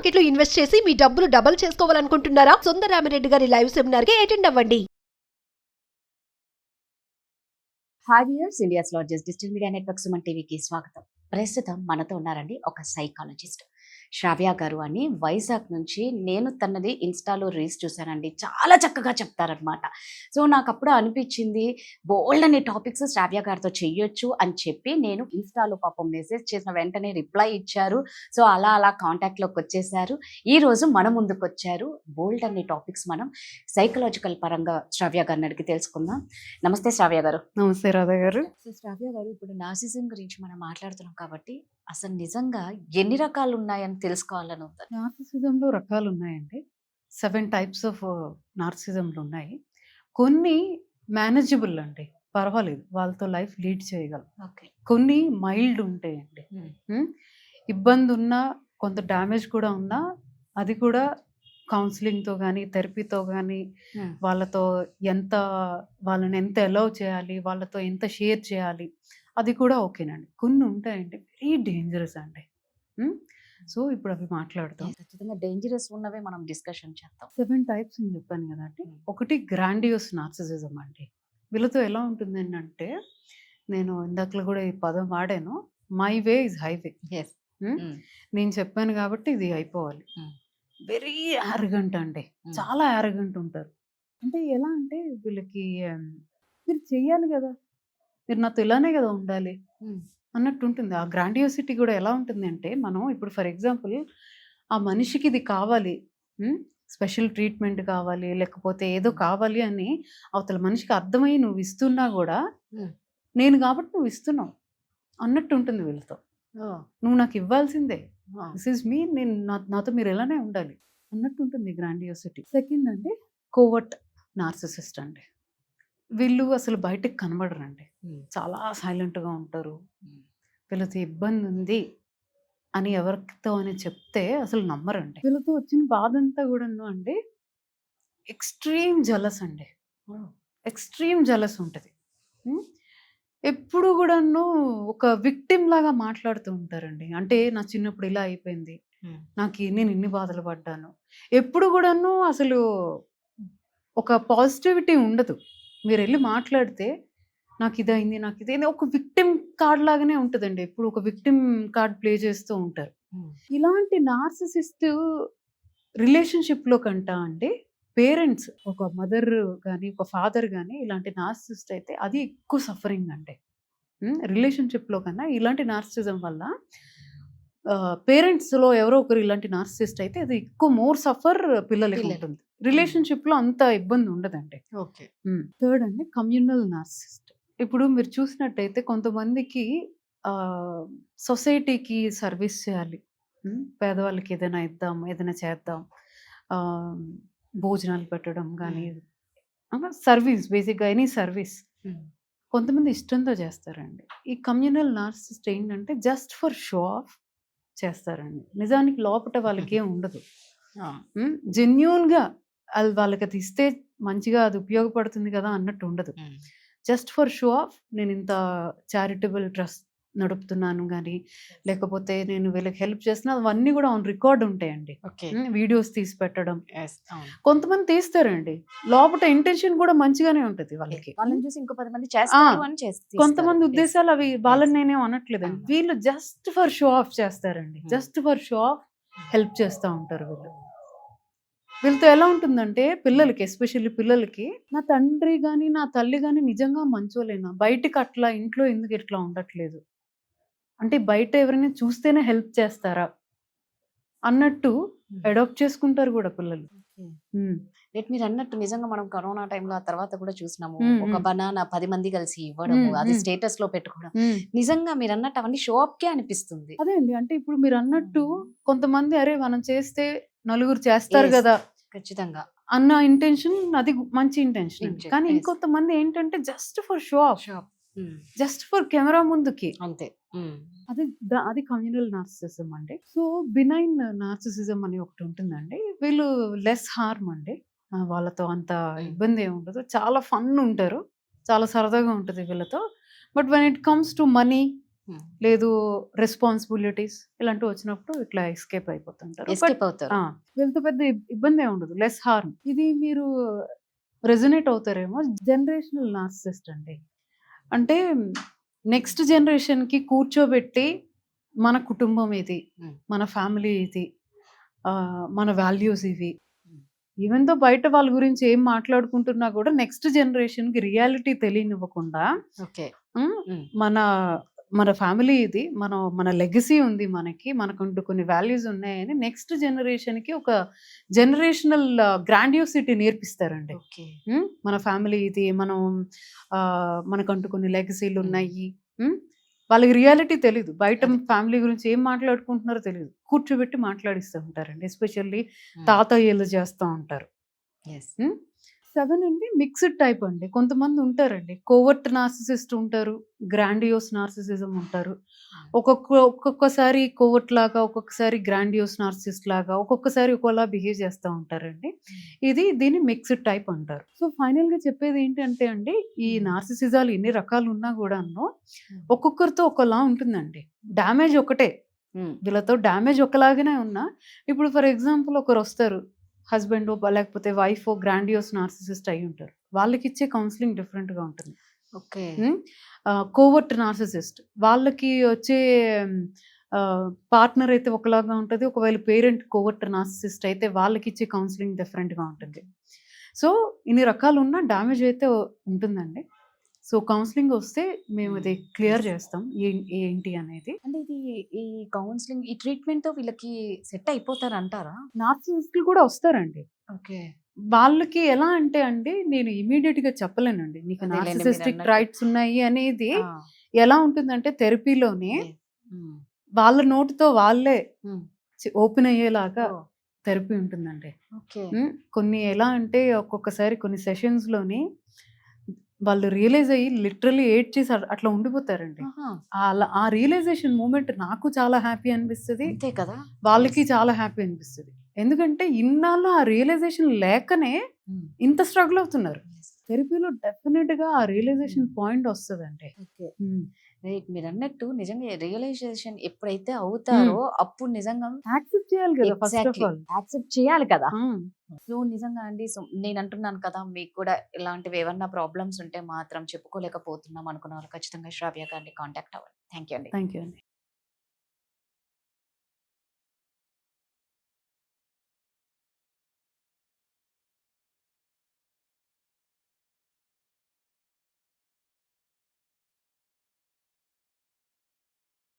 Market లో invest చేసి మీ డబ్బులు డబుల్ చేసుకోవాలనుకుంటున్నారా? సుందరరామిరెడ్డి గారి లైవ్ సెమినార్ కి అటెండ్ అవ్వండి. Hi viewers, India's largest digital media network Suman టీవీకి స్వాగతం. ప్రస్తుతం మనతో ఉన్నారండి ఒక సైకాలజిస్ట్ శ్రావ్య గారు అని, వైజాగ్ నుంచి. నేను తనది ఇన్స్టాలో రీల్స్ చూశానండి, చాలా చక్కగా చెప్తారనమాట. సో నాకు అప్పుడు అనిపించింది బోల్డ్ అనే టాపిక్స్ శ్రావ్య గారితో చెయ్యొచ్చు అని చెప్పి నేను ఇన్స్టాలో పాపం మెసేజ్ చేసిన వెంటనే రిప్లై ఇచ్చారు. సో అలా అలా కాంటాక్ట్లోకి వచ్చేసారు. ఈ రోజు మన ముందుకు వచ్చారు. బోల్డ్ అనే టాపిక్స్ మనం సైకలాజికల్ పరంగా శ్రావ్య గారిని అడిగి తెలుసుకుందాం. నమస్తే శ్రావ్య గారు. నమస్తే రాధా గారు. సో శ్రావ్య గారు, ఇప్పుడు నార్సిజం గురించి మనం మాట్లాడుతున్నాం కాబట్టి అసలు నిజంగా ఎన్ని రకాలు ఉన్నాయని తెలుసుకోవాలని ఉంది. నార్సిసిజంలో రకాలు ఉన్నాయండి. 7 టైప్స్ ఆఫ్ నార్సిసిజంలు ఉన్నాయి. కొన్ని మేనేజబుల్ అండి, పర్వాలేదు, వాళ్ళతో లైఫ్ లీడ్ చేయగలం. ఓకే. కొన్ని మైల్డ్ ఉంటాయండి. ఇబ్బంది ఉన్నా, కొంత డ్యామేజ్ కూడా ఉన్నా, అది కూడా కౌన్సిలింగ్తో కానీ థెరపీతో కానీ వాళ్ళతో వాళ్ళని ఎంత అలౌ చేయాలి, వాళ్ళతో ఎంత షేర్ చేయాలి, అది కూడా ఓకేనండి. కొన్ని ఉంటాయండి వెరీ డేంజరస్ అండి. సో ఇప్పుడు అవి మాట్లాడుతాం. ఖచ్చితంగా డేంజరస్ ఉన్నవే మనం డిస్కషన్ చేద్దాం. 7 టైప్స్ అని చెప్పాను కదండి. ఒకటి గ్రాండియోస్ నార్సిసిజం అండి. వీళ్ళతో ఎలా ఉంటుంది అంటే, నేను ఇందాకలో కూడా ఈ పదం వాడాను, my way is highway. Yes. నేను చెప్పాను కాబట్టి ఇది అయిపోవాలి. వెరీ యారగెంట్ అండి, చాలా యారగెంట్ ఉంటారు. అంటే ఎలా అంటే వీళ్ళకి మీరు చెయ్యాలి కదా, మీరు నాతో ఇలానే కదా ఉండాలి అన్నట్టు ఉంటుంది. ఆ గ్రాండియోసిటీ కూడా ఎలా ఉంటుంది అంటే, మనం ఇప్పుడు ఫర్ ఎగ్జాంపుల్ ఆ మనిషికి ఇది కావాలి, స్పెషల్ ట్రీట్మెంట్ కావాలి, లేకపోతే ఏదో కావాలి అని అవతల మనిషికి అర్థమయ్యి నువ్వు ఇస్తున్నా కూడా, నేను కాబట్టి నువ్వు ఇస్తున్నావు అన్నట్టు ఉంటుంది వీళ్ళతో. నువ్వు నాకు ఇవ్వాల్సిందే, దిస్ ఈజ్ మీ, నేను నాతో మీరు ఎలానే ఉండాలి అన్నట్టు ఉంటుంది గ్రాండియోసిటీ. సెకండ్ అండి కోవర్ట్ నార్సిసిస్ట్ అండి. వీళ్ళు అసలు బయటకు కనబడరండి, చాలా సైలెంట్గా ఉంటారు. వీళ్ళతో ఇబ్బంది ఉంది అని ఎవరితో అని చెప్తే అసలు నమ్మరండి. వీళ్ళతో వచ్చిన బాధ అంతా కూడాను అండి ఎక్స్ట్రీమ్ జలస్ అండి. ఎక్స్ట్రీమ్ జలస్ ఉంటుంది. ఎప్పుడు కూడాను ఒక విక్టిమ్ లాగా మాట్లాడుతూ ఉంటారండి. అంటే నా చిన్నప్పుడు ఇలా అయిపోయింది, నేను ఇన్ని బాధలు పడ్డాను. ఎప్పుడు కూడాను అసలు ఒక పాజిటివిటీ ఉండదు. మీరు వెళ్ళి మాట్లాడితే నాకు ఇదైంది, నాకు ఇదైంది, ఒక విక్టిమ్ కార్డ్ లాగానే ఉంటుందండి. ఎప్పుడు ఒక విక్టిమ్ కార్డ్ ప్లే చేస్తూ ఉంటారు. ఇలాంటి నార్సిసిస్ట్ రిలేషన్షిప్లో కంట అండి, పేరెంట్స్, ఒక మదర్ కానీ ఒక ఫాదర్ కానీ ఇలాంటి నార్సిసిస్ట్ అయితే అది ఎక్కువ సఫరింగ్ అండి. రిలేషన్షిప్లో కన్నా ఇలాంటి నార్సిసిజం వల్ల పేరెంట్స్లో ఎవరో ఒకరు ఇలాంటి నార్సిసిస్ట్ అయితే అది ఎక్కువ మోర్ సఫర్ పిల్లలకి ఉంటుంది. రిలేషన్షిప్లో అంత ఇబ్బంది ఉండదండి. ఓకే. థర్డ్ అండి కమ్యూనల్ నార్సిసిస్ట్. ఇప్పుడు మీరు చూసినట్టయితే కొంతమందికి సొసైటీకి సర్వీస్ చేయాలి, పేదవాళ్ళకి ఏదైనా ఇద్దాం, ఏదైనా చేద్దాం, భోజనాలు పెట్టడం కానీ, సర్వీస్, బేసిక్గా ఎనీ సర్వీస్ కొంతమంది ఇష్టంతో చేస్తారండి. ఈ కమ్యూనల్ నార్సిసిస్ట్ ఏంటంటే జస్ట్ ఫర్ షో ఆఫ్ చేస్తారండి. నిజానికి లోపల వాళ్ళకి ఏం ఉండదు. జెన్యూన్గా వాళ్ళకి అది ఇస్తే మంచిగా అది ఉపయోగపడుతుంది కదా అన్నట్టు ఉండదు. జస్ట్ ఫర్ షో ఆఫ్, నేను ఇంత చారిటబుల్ ట్రస్ట్ నడుపుతున్నాను కానీ, లేకపోతే నేను వీళ్ళకి హెల్ప్ చేస్తున్నా, అవన్నీ కూడా ఆన్ రికార్డ్ ఉంటాయండి. వీడియోస్ తీసి పెట్టడం. కొంతమంది తీస్తారండి, లోపల ఇంటెన్షన్ కూడా మంచిగానే ఉంటుంది వాళ్ళకి. వాళ్ళని చూసి ఇంకో 10 మంది చేస్తారు అని కొంతమంది ఉద్దేశాలు అవి వాళ్ళని నేనేం అనట్లేదండి. వీళ్ళు జస్ట్ ఫర్ షో ఆఫ్ చేస్తారండి. Just for show off help చేస్తూ ఉంటారు వీళ్ళు. వీళ్ళతో ఎలా ఉంటుందంటే పిల్లలకి, ఎస్పెషల్లీ పిల్లలకి, నా తండ్రి కానీ నా తల్లి కానీ నిజంగా మంచోలేనా, బయటకు అట్లా, ఇంట్లో ఎందుకు ఇట్లా ఉండట్లేదు, అంటే బయట ఎవరైనా చూస్తేనే హెల్ప్ చేస్తారా అన్నట్టు అడాప్ట్ చేసుకుంటారు కూడా పిల్లలు. మీరు అన్నట్టు నిజంగా మనం కరోనా టైంలో ఆ తర్వాత కూడా చూసినాము, ఒక బనానా 10 మంది కలిసి ఇవ్వడము, అది స్టేటస్ లో పెట్టుకోవడం. నిజంగా మీరు అన్నట్టు అవన్నీ షో అప్ కే అనిపిస్తుంది. అదే అండి, అంటే ఇప్పుడు మీరు అన్నట్టు కొంతమంది అరే మనం చేస్తే నలుగురు చేస్తారు కదా ఖచ్చితంగా అన్న ఇంటెన్షన్, అది మంచి ఇంటెన్షన్. కానీ ఇంకొంతమంది ఏంటంటే just for show off, just for camera ముందుకి అంతే. అది కమ్యూనల్ నార్సిసిజం అండి. సో బినైన్ నార్సిసిజం అని ఒకటి ఉంటుందండి. వీళ్ళు లెస్ హార్మ్ అండి, వాళ్ళతో అంత ఇబ్బంది ఏమి ఉండదు, చాలా ఫన్ ఉంటారు, చాలా సరదాగా ఉంటుంది వీళ్ళతో. But when it comes to money, లేదు రెస్పాన్సిబిలిటీస్ ఇలాంటివి వచ్చినప్పుడు ఇట్లా ఎస్కేప్ అయిపోతుంటారు. ఎస్కేప్ అవుతారు. వీళ్ళతో పెద్ద ఇబ్బంది ఉండదు, లెస్ హార్మ్. ఇది మీరు రెజొనేట్ అవుతారేమో. జనరేషనల్ నార్సిసిస్ట్ అండి అంటే నెక్స్ట్ జనరేషన్కి కూర్చోబెట్టి మన కుటుంబం ఇది, మన ఫ్యామిలీ ఇది, మన వాల్యూస్ ఇవి, ఈవెన్ తో బయట వాళ్ళ గురించి ఏం మాట్లాడుకుంటున్నా కూడా నెక్స్ట్ జనరేషన్కి రియాలిటీ తెలియనివ్వకుండా ఓకే. మన మన ఫ్యామిలీ ఇది, మన లెగసీ ఉంది, మనకంటూ కొన్ని వాల్యూస్ ఉన్నాయని నెక్స్ట్ జనరేషన్కి ఒక జనరేషనల్ గ్రాండియోసిటీ నేర్పిస్తారండి. ఓకే. మన ఫ్యామిలీ ఇది, మనకంటూ కొన్ని లెగసీలు ఉన్నాయి. వాళ్ళకి రియాలిటీ తెలీదు, బయట ఫ్యామిలీ గురించి ఏం మాట్లాడుకుంటున్నారో తెలియదు, కూర్చోబెట్టి మాట్లాడిస్తూ ఉంటారండి. ఎస్పెషల్లీ తాతయ్యలు చేస్తూ ఉంటారు. 7 అండి మిక్స్డ్ టైప్ అండి. కొంతమంది ఉంటారండి కోవర్ట్ నార్సిసిస్ట్ ఉంటారు, గ్రాండియోస్ నార్సిసిజం ఉంటారు. ఒక్కొక్కసారి కోవర్ట్ లాగా, ఒక్కొక్కసారి గ్రాండియోస్ నార్సిసిస్ట్ లాగా, ఒక్కొక్కసారి ఒకలా బిహేవ్ చేస్తూ ఉంటారండి. దీన్ని మిక్స్డ్ టైప్ అంటారు. సో ఫైనల్ గా చెప్పేది ఏంటంటే అండి, ఈ నార్సిసిజాలు ఎన్ని రకాలు ఉన్నా కూడా ఒక్కొక్కరితో ఒకలా ఉంటుందండి. డ్యామేజ్ ఒకటే, వీళ్ళతో డ్యామేజ్ ఒకలాగానే ఉన్నా, ఇప్పుడు ఫర్ ఎగ్జాంపుల్ ఒకరు వస్తారు, హస్బెండ్ లేకపోతే వైఫ్ గ్రాండియోస్ నార్సిసిస్ట్ అయి ఉంటారు, వాళ్ళకి ఇచ్చే కౌన్సిలింగ్ డిఫరెంట్ గా ఉంటుంది. ఓకే. కోవర్ట్ నార్సిసిస్ట్ వాళ్ళకి వచ్చే పార్ట్నర్ అయితే ఒకలాగా ఉంటుంది, ఒకవేళ పేరెంట్ కోవర్ట్ నార్సిసిస్ట్ అయితే వాళ్ళకి ఇచ్చే కౌన్సిలింగ్ డిఫరెంట్ గా ఉంటుంది. సో ఇన్ని రకాలు ఉన్న డ్యామేజ్ అయితే ఉంటుందండి. సో కౌన్సిలింగ్ వస్తే మేము అది క్లియర్ చేస్తాం ఏంటి అనేది. అంటే ఈ కౌన్సిలింగ్, ఈ ట్రీట్మెంట్ తో వీళ్ళకి సెట్ అయిపోతారు అంటారా? నార్సిసిస్టులు కూడా వస్తారండి. ఓకే. వాళ్ళకి ఎలా అంటే అండి, నేను ఇమీడియట్ గా చెప్పలేనండి నీకు అదేలేండి, మీరు నార్సిసిస్టిక్ అన్నట్టు. ట్రైట్స్ ఉన్నాయి అనేది. ఎలా ఉంటుందంటే థెరపీలోనే వాళ్ళ నోటితో వాళ్ళే ఓపెన్ అయ్యేలాగా థెరపీ ఉంటుందండి. ఓకే. కొన్ని ఎలా అంటే ఒక్కొక్కసారి కొన్ని సెషన్స్ లోని వాళ్ళు రియలైజ్ అయ్యి లిటరలీ ఏడ్ చేసి అట్లా ఉండిపోతారండి. ఆ రియలైజేషన్ మూమెంట్ నాకు చాలా హ్యాపీ అనిపిస్తుంది, అంతే కదా. వాళ్ళకి చాలా హ్యాపీ అనిపిస్తుంది. ఎందుకంటే ఇన్నాళ్ళు ఆ రియలైజేషన్ లేకనే ఇంత స్ట్రగుల్ అవుతున్నారు. థెరపీలో డెఫినెట్ గా ఆ రియలైజేషన్ పాయింట్ వస్తుందండి. ఓకే. రైట్. మీరు అన్నట్టు నిజంగా రియలైజేషన్ ఎప్పుడైతే అవుతారో అప్పుడు నిజంగా యాక్సెప్ట్ చేయాలి కదా ఫస్ట్ ఆఫ్ ఆల్. యాక్సెప్ట్ చేయాలి కదా. సో నిజంగా అండి, సో నేను అంటున్నాను కదా, మీకు కూడా ఇలాంటివి ఏమన్నా ప్రాబ్లమ్స్ ఉంటే మాత్రం చెప్పుకోలేకపోతున్నాం అనుకున్న వాళ్ళు ఖచ్చితంగా శ్రావ్య గారిని కాంటాక్ట్ అవ్వండి. థ్యాంక్ యూ అండి. థ్యాంక్ యూ అండి.